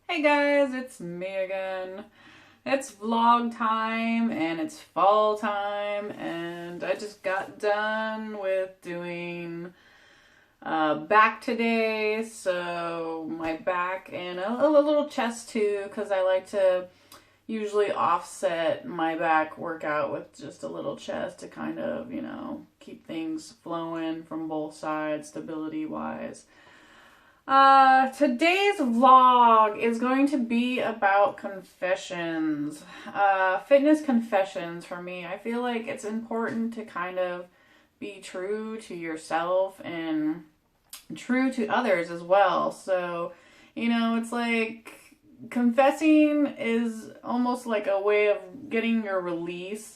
Hey guys, it's me again. It's vlog time and it's fall time, and I just got done with doing back today. So my back and a little chest too, because I like to usually offset my back workout with just a little chest to kind of, keep things flowing from both sides, stability wise. Today's vlog is going to be about confessions. Fitness confessions for me. I feel like it's important to kind of be true to yourself and true to others as well. So, it's like confessing is almost like a way of getting your release.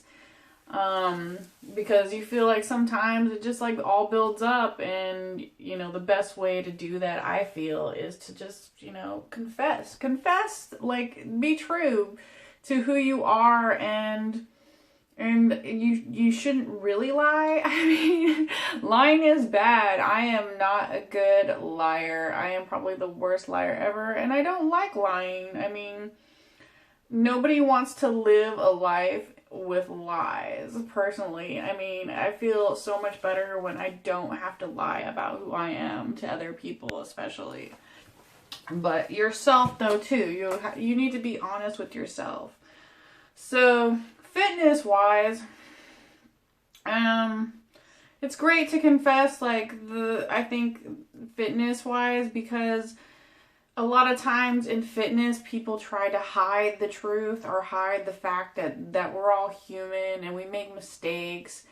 Because you feel like sometimes it just like all builds up, and the best way to do that, I feel, is to just confess, like be true to who you are, and you shouldn't really lie. I mean, lying is bad. I am not a good liar. I am probably the worst liar ever, and I don't like lying. I mean, nobody wants to live a life with lies, personally. I mean, I feel so much better when I don't have to lie about who I am to other people, especially. But yourself, though, too. You need to be honest with yourself. So, fitness-wise, it's great to confess, I think, fitness-wise, because a lot of times in fitness, people try to hide the truth or hide the fact that we're all human and we make mistakes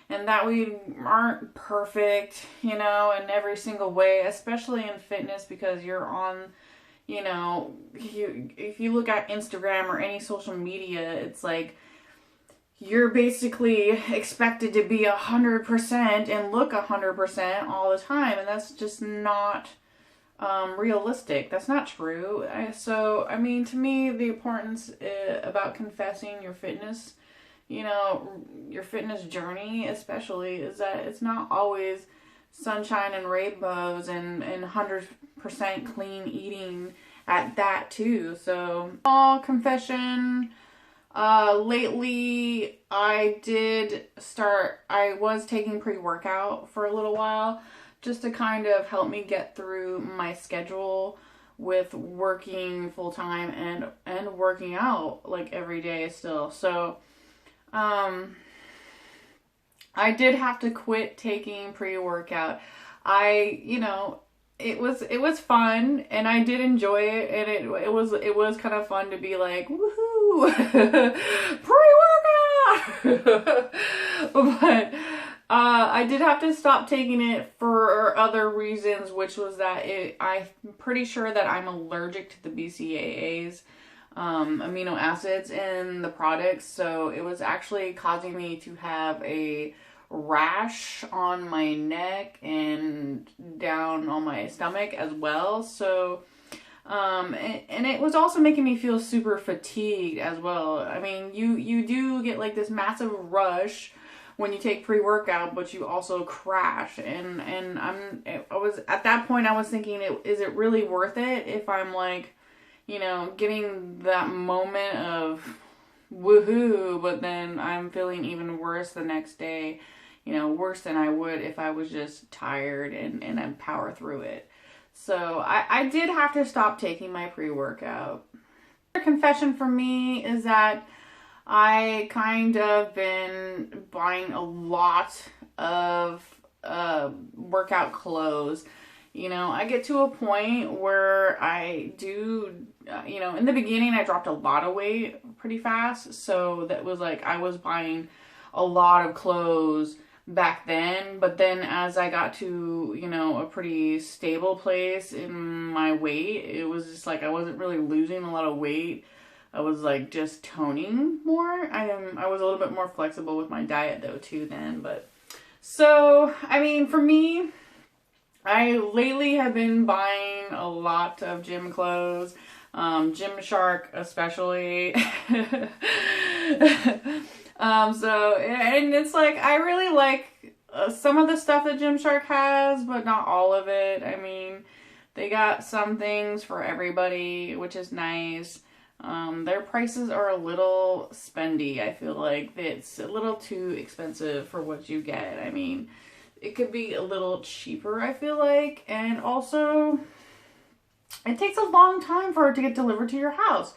and that we aren't perfect, in every single way, especially in fitness, because you're on, if you look at Instagram or any social media, it's like you're basically expected to be 100% and look 100% all the time, and that's just not realistic. That's not true. To me, the importance about confessing your fitness, your fitness journey especially, is that it's not always sunshine and rainbows and 100% clean eating at that too. So, small confession. Lately I was taking pre-workout for a little while, just to kind of help me get through my schedule with working full-time and working out like every day still. So, I did have to quit taking pre-workout. It was fun, and I did enjoy it, and it was kind of fun to be like, woohoo, pre-workout. But I did have to stop taking it for other reasons, which was that I'm pretty sure that I'm allergic to the BCAAs, amino acids in the products. So it was actually causing me to have a rash on my neck and down on my stomach as well. So, and it was also making me feel super fatigued as well. I mean, you do get like this massive rush when you take pre-workout, but you also crash. And I was at that point, I was thinking, is it really worth it if I'm like, getting that moment of woohoo, but then I'm feeling even worse the next day, worse than I would if I was just tired and I'd power through it. So I did have to stop taking my pre-workout. Confession for me is that I kind of been buying a lot of workout clothes. I get to a point where I do, in the beginning I dropped a lot of weight pretty fast. So that was like, I was buying a lot of clothes back then. But then as I got to, a pretty stable place in my weight, it was just like I wasn't really losing a lot of weight. I was like just toning more. I was a little bit more flexible with my diet though too then. But so, I mean, for me, I lately have been buying a lot of gym clothes, Gymshark especially. And it's like, I really like some of the stuff that Gymshark has, but not all of it. I mean, They got some things for everybody, which is nice. Their prices are a little spendy. I feel like it's a little too expensive for what you get. I mean, it could be a little cheaper, I feel like. And also, it takes a long time for it to get delivered to your house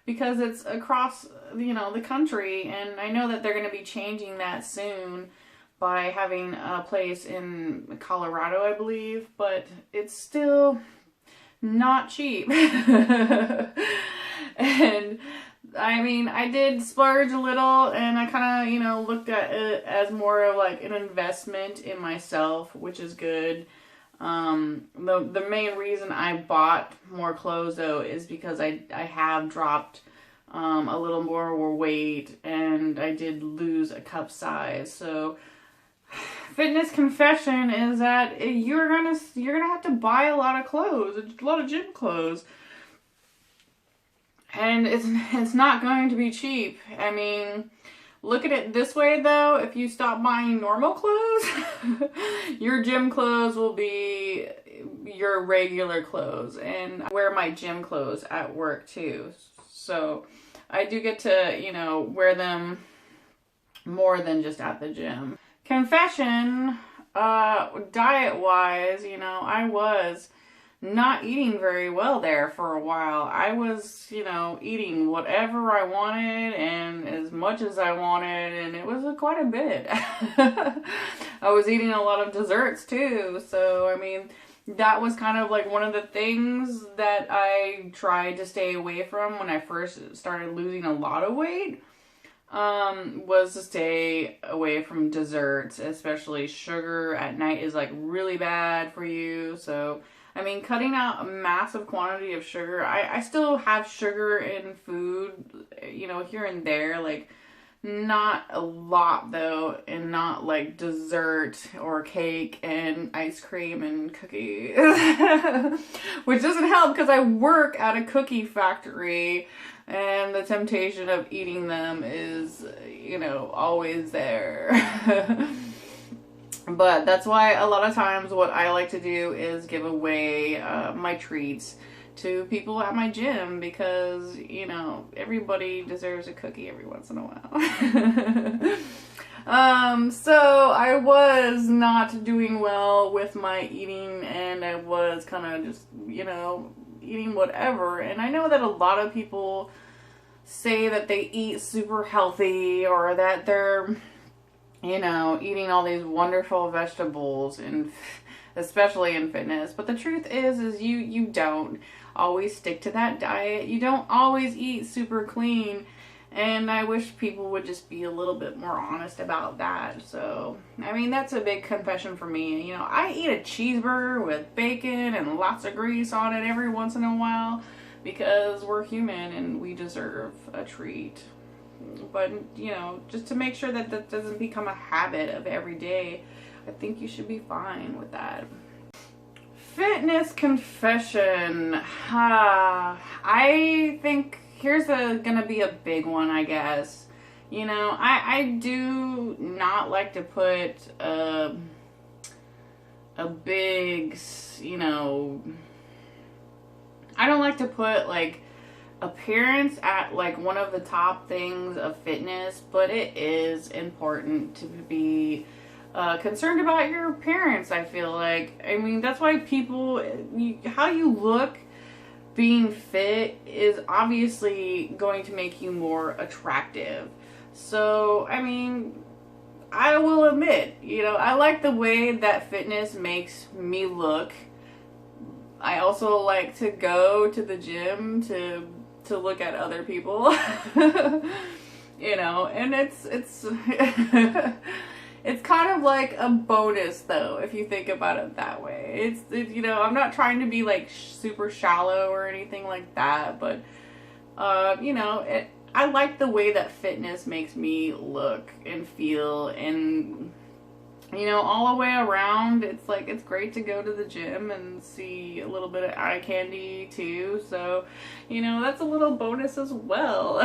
because it's across, you know, the country. And I know that they're going to be changing that soon by having a place in Colorado, I believe. But it's still not cheap. And I mean, I did splurge a little, and I kind of, you know, looked at it as more of like an investment in myself, which is good. The main reason I bought more clothes though is because I have dropped a little more weight, and I did lose a cup size. So fitness confession is that you're gonna have to buy a lot of clothes, a lot of gym clothes. And it's not going to be cheap. I mean, look at it this way though. If you stop buying normal clothes, your gym clothes will be your regular clothes. And I wear my gym clothes at work too. So I do get to, you know, wear them more than just at the gym. Confession, diet-wise, you know, I was not eating very well there for a while. I was, you know, eating whatever I wanted and as much as I wanted, and it was quite a bit. I was eating a lot of desserts too, so I mean, that was kind of like one of the things that I tried to stay away from when I first started losing a lot of weight. Was to stay away from desserts, especially sugar at night is like really bad for you. So I mean, cutting out a massive quantity of sugar. I still have sugar in food, you know, here and there, like not a lot though, and not like dessert or cake and ice cream and cookies, which doesn't help because I work at a cookie factory and the temptation of eating them is, you know, always there. But that's why a lot of times what I like to do is give away my treats to people at my gym because, you know, everybody deserves a cookie every once in a while. So I was not doing well with my eating, and I was kind of just, you know, eating whatever. And I know that a lot of people say that they eat super healthy or that they're, you know, eating all these wonderful vegetables, and especially in fitness. But the truth is you don't always stick to that diet. You don't always eat super clean. And I wish people would just be a little bit more honest about that. So, I mean, that's a big confession for me. You know, I eat a cheeseburger with bacon and lots of grease on it every once in a while because we're human and we deserve a treat. But, you know, just to make sure that that doesn't become a habit of every day, I think you should be fine with that. Fitness confession. I think here's gonna be a big one, I guess. You know, I do not like to put a big, you know, I don't like to put like appearance at like one of the top things of fitness, but it is important to be concerned about your appearance, I feel like. I mean, that's why people, how you look being fit is obviously going to make you more attractive. So, I mean, I will admit, you know, I like the way that fitness makes me look. I also like to go to the gym to look at other people. You know, and it's it's kind of like a bonus though, if you think about it that way. You know, I'm not trying to be like super shallow or anything like that, but you know, I like the way that fitness makes me look and feel, and you know, all the way around, it's like, it's great to go to the gym and see a little bit of eye candy too. So, you know, that's a little bonus as well.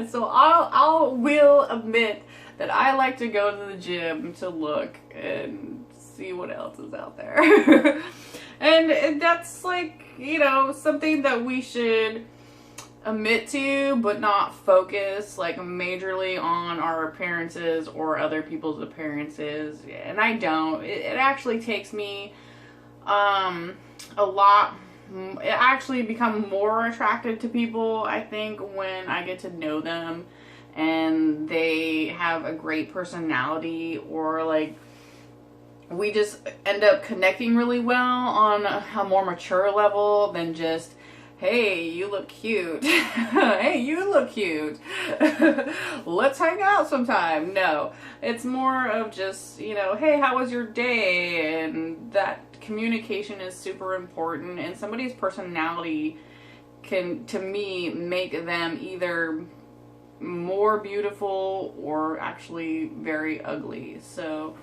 So I will admit that I like to go to the gym to look and see what else is out there. And that's like, you know, something that we should admit to, but not focus like majorly on our appearances or other people's appearances. And I don't. It actually takes me a lot. It actually become more attracted to people, I think, when I get to know them and they have a great personality, or like we just end up connecting really well on a more mature level than just, hey, you look cute. Hey, you look cute. Let's hang out sometime. No, it's more of just, you know, hey, how was your day? And that communication is super important, and somebody's personality can, to me, make them either more beautiful or actually very ugly. So,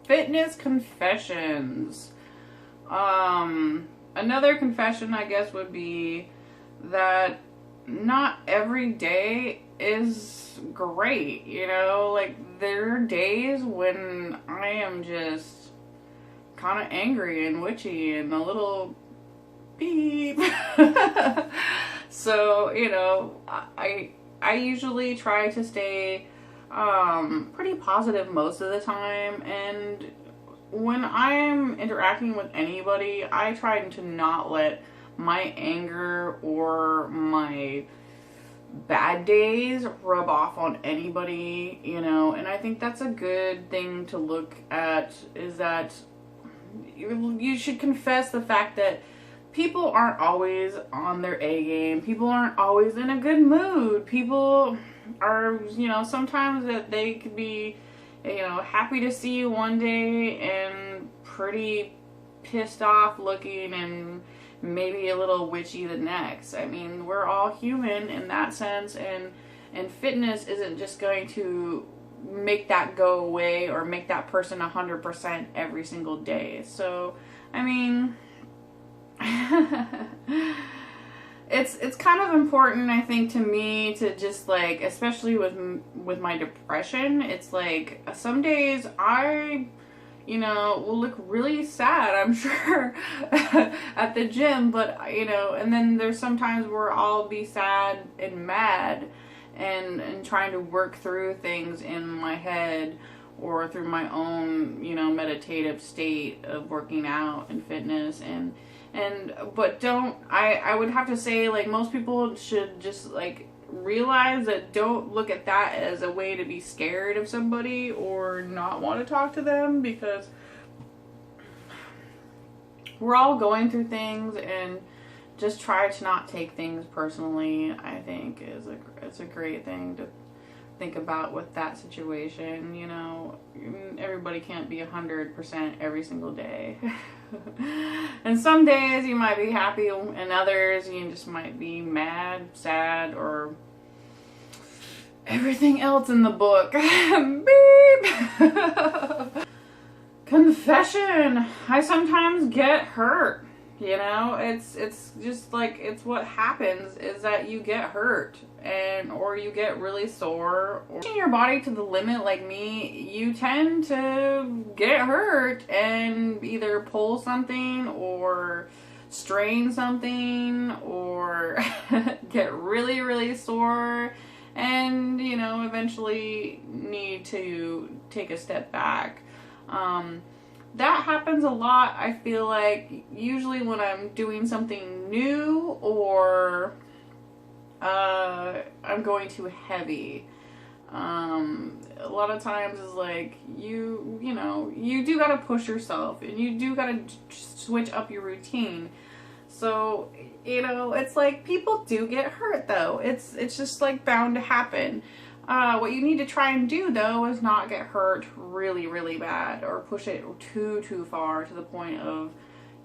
fitness confessions. Another confession, I guess, would be that not every day is great, you know? Like, there are days when I am just kind of angry and witchy and a little beep. So, you know, I usually try to stay pretty positive most of the time, and when I'm interacting with anybody, I try to not let my anger or my bad days rub off on anybody, you know. And I think that's a good thing to look at, is that you should confess the fact that people aren't always on their A game. People aren't always in a good mood. People are, you know, sometimes that they could be, you know, happy to see you one day and pretty pissed off looking and maybe a little witchy the next. I mean, we're all human in that sense, and fitness isn't just going to make that go away or make that person 100% every single day. So, I mean, it's kind of important, I think, to me to just, like, especially with my depression, it's like some days I, you know, will look really sad, I'm sure, at the gym, but, you know, and then there's sometimes where I'll be sad and mad and trying to work through things in my head or through my own, you know, meditative state of working out and fitness. But I would have to say, like, most people should just, like, realize that don't look at that as a way to be scared of somebody or not want to talk to them, because we're all going through things, and just try to not take things personally, I think is a great thing to think about with that situation. You know, everybody can't be 100% every single day. And some days you might be happy, and others you just might be mad, sad, or everything else in the book. Beep. Confession. I sometimes get hurt. You know, it's just like, it's what happens is that you get hurt, or you get really sore, or pushing your body to the limit like me, you tend to get hurt and either pull something or strain something or get really, really sore, and, you know, eventually need to take a step back. That happens a lot, I feel like, usually when I'm doing something new or I'm going too heavy. A lot of times is like, you know, you do gotta push yourself, and you do gotta switch up your routine. So, you know, it's like, people do get hurt though. It's just like bound to happen. What you need to try and do, though, is not get hurt really, really bad or push it too far to the point of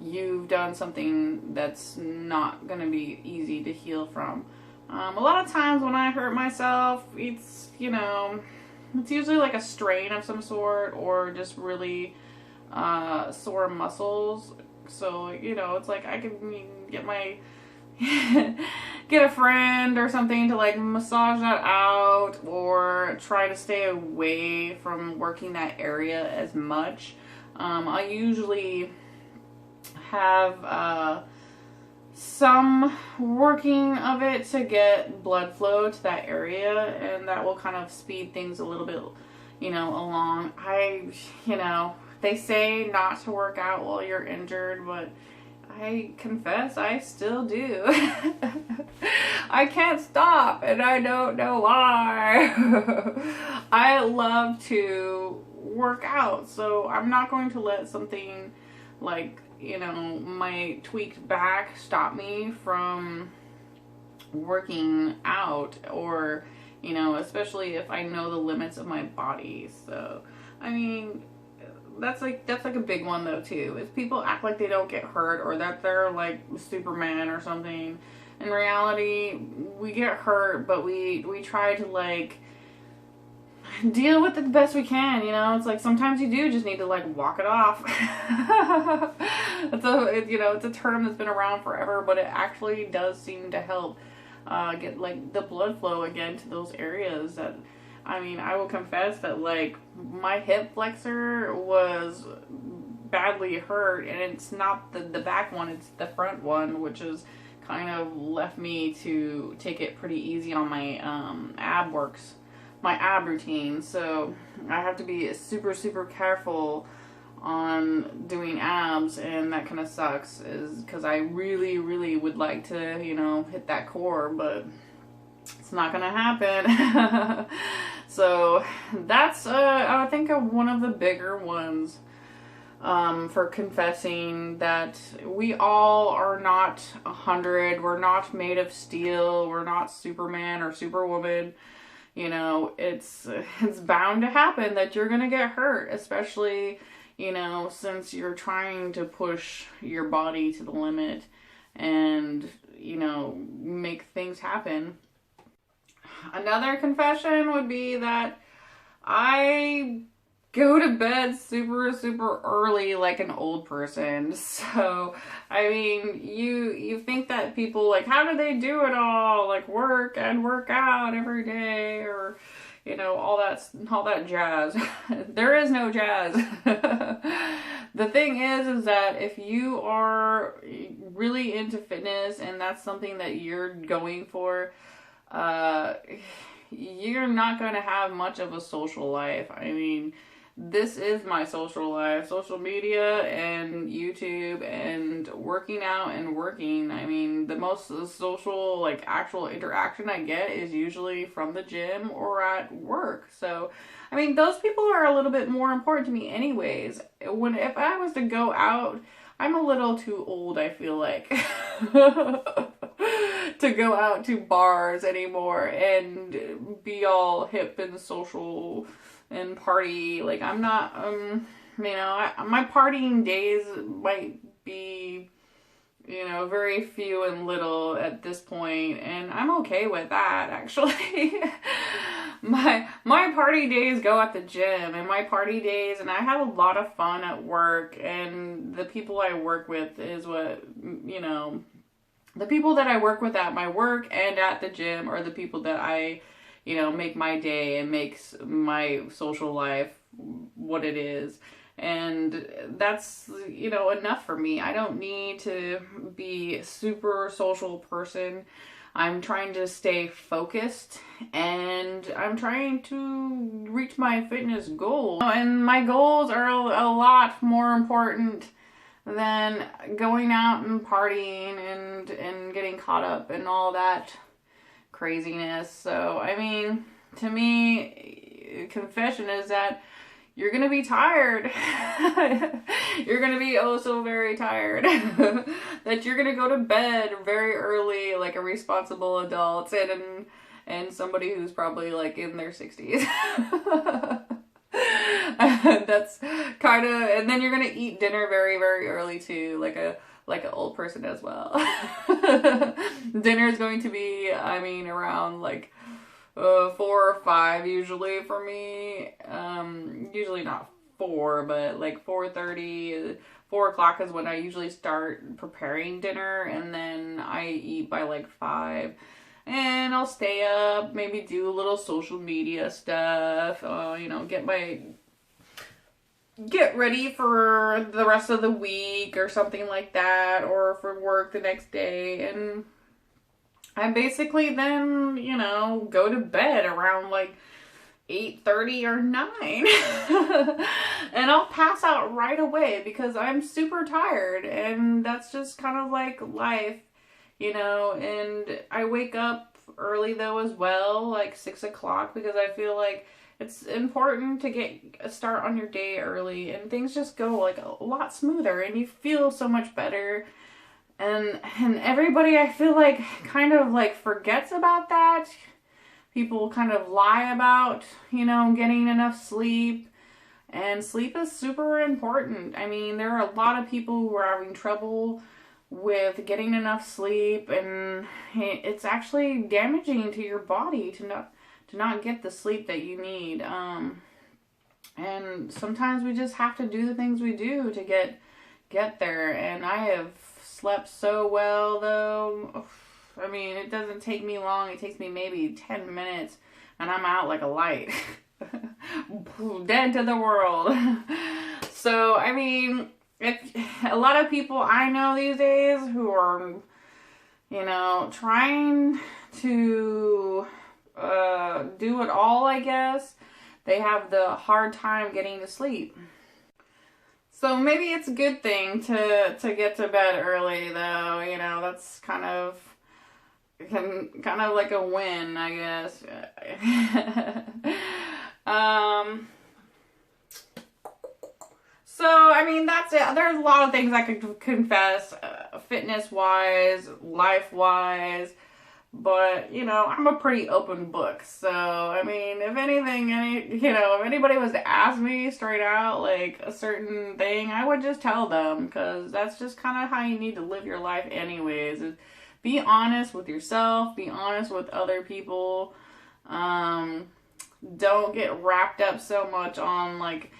you've done something that's not going to be easy to heal from. A lot of times when I hurt myself, it's, you know, it's usually like a strain of some sort or just really sore muscles. So, you know, it's like I can get my... get a friend or something to, like, massage that out, or try to stay away from working that area as much. I usually have some working of it to get blood flow to that area, and that will kind of speed things a little bit, you know, along. You know, they say not to work out while you're injured, but I confess I still do. I can't stop, and I don't know why. I love to work out, so I'm not going to let something like, you know, my tweaked back stop me from working out, or, you know, especially if I know the limits of my body. So, I mean, that's like a big one though too, is people act like they don't get hurt or that they're like Superman or something. In reality, we get hurt, but we try to like deal with it the best we can, you know. It's like sometimes you do just need to like walk it off. You know, it's a term that's been around forever, but it actually does seem to help get like the blood flow again to those areas. That, I mean, I will confess that like my hip flexor was badly hurt, and it's not the back one, it's the front one, which is kind of left me to take it pretty easy on my my ab routine. So I have to be super careful on doing abs, and that kind of sucks, is because I really would like to, you know, hit that core, but it's not gonna happen. So that's I think one of the bigger ones for confessing that we all are not 100. We're not made of steel. We're not Superman or Superwoman. You know, it's bound to happen that you're gonna get hurt, especially, you know, since you're trying to push your body to the limit and, you know, make things happen. Another confession would be that I go to bed super early like an old person. So, I mean, you think that people, like, how do they do it all? Like, work and work out every day, or, you know, all that jazz. There is no jazz. The thing is that if you are really into fitness and that's something that you're going for, you're not going to have much of a social life. I mean, this is my social life. Social media and YouTube and working out and working. I mean, the most social, like, actual interaction I get is usually from the gym or at work. So, I mean, those people are a little bit more important to me anyways. If I was to go out, I'm a little too old, I feel like, to go out to bars anymore and be all hip and social and party. Like, I'm not, you know, my partying days might be, you know, very few and little at this point, and I'm okay with that, actually. My party days go at the gym, and my party days, and I have a lot of fun at work, and the people I work with is what, you know, the people that I work with at my work and at the gym are the people that I, you know, make my day and makes my social life what it is. And that's, you know, enough for me. I don't need to be a super social person. I'm trying to stay focused, and I'm trying to reach my fitness goals. And my goals are a lot more important than going out and partying and getting caught up in all that craziness. So, I mean, to me, confession is that you're gonna be tired. You're gonna be oh so very tired. That you're gonna go to bed very early, like a responsible adult, and somebody who's probably like in their 60s. That's kind of, and then you're gonna eat dinner very early too, like an old person as well. Dinner is going to be, I mean, around like 4 or 5 usually for me. Usually not 4, but like 4:30, 4 o'clock is when I usually start preparing dinner, and then I eat by like 5. And I'll stay up, maybe do a little social media stuff, you know, get my get ready for the rest of the week or something like that, or for work the next day. And I basically then, you know, go to bed around like 8:30 or 9. And I'll pass out right away because I'm super tired, and that's just kind of like life, you know. And I wake up early though as well, like 6 o'clock, because I feel like it's important to get a start on your day early, and things just go like a lot smoother and you feel so much better. And everybody, I feel like, kind of like forgets about that. People kind of lie about, you know, getting enough sleep. And sleep is super important. I mean, there are a lot of people who are having trouble with getting enough sleep, and it's actually damaging to your body to not get the sleep that you need. And sometimes we just have to do the things we do to get there. And I have slept so well though. I mean, it doesn't take me long. It takes me maybe 10 minutes and I'm out like a light. Dead to the world. So, I mean, if a lot of people I know these days who are, you know, trying to do it all, I guess, they have the hard time getting to sleep. So maybe it's a good thing to get to bed early though, you know. That's kind of like a win, I guess. So, I mean, that's it. There's a lot of things I could confess, fitness-wise, life-wise, but, you know, I'm a pretty open book. So, I mean, if anything, if anybody was to ask me straight out, like, a certain thing, I would just tell them, because that's just kind of how you need to live your life anyways. Be honest with yourself, be honest with other people. Don't get wrapped up so much on, like,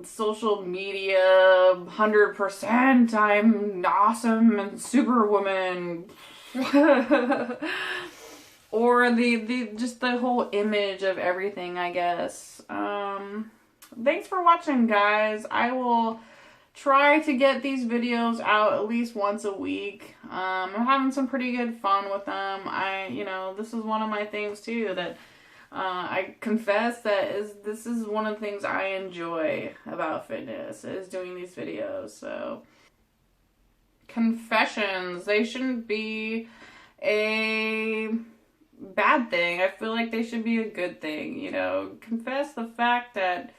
social media, 100%, I'm awesome and superwoman. Or just the whole image of everything, I guess. Thanks for watching, guys. I will try to get these videos out at least once a week. I'm having some pretty good fun with them. This is one of my things too, that I confess that this is one of the things I enjoy about fitness, is doing these videos. So, confessions, they shouldn't be a bad thing. I feel like they should be a good thing, you know. Confess the fact that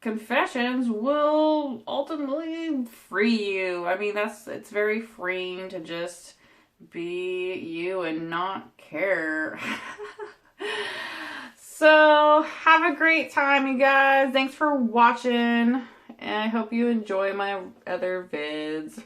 confessions will ultimately free you. I mean, it's very freeing to just be you and not care. So, have a great time, you guys. Thanks for watching, and I hope you enjoy my other vids.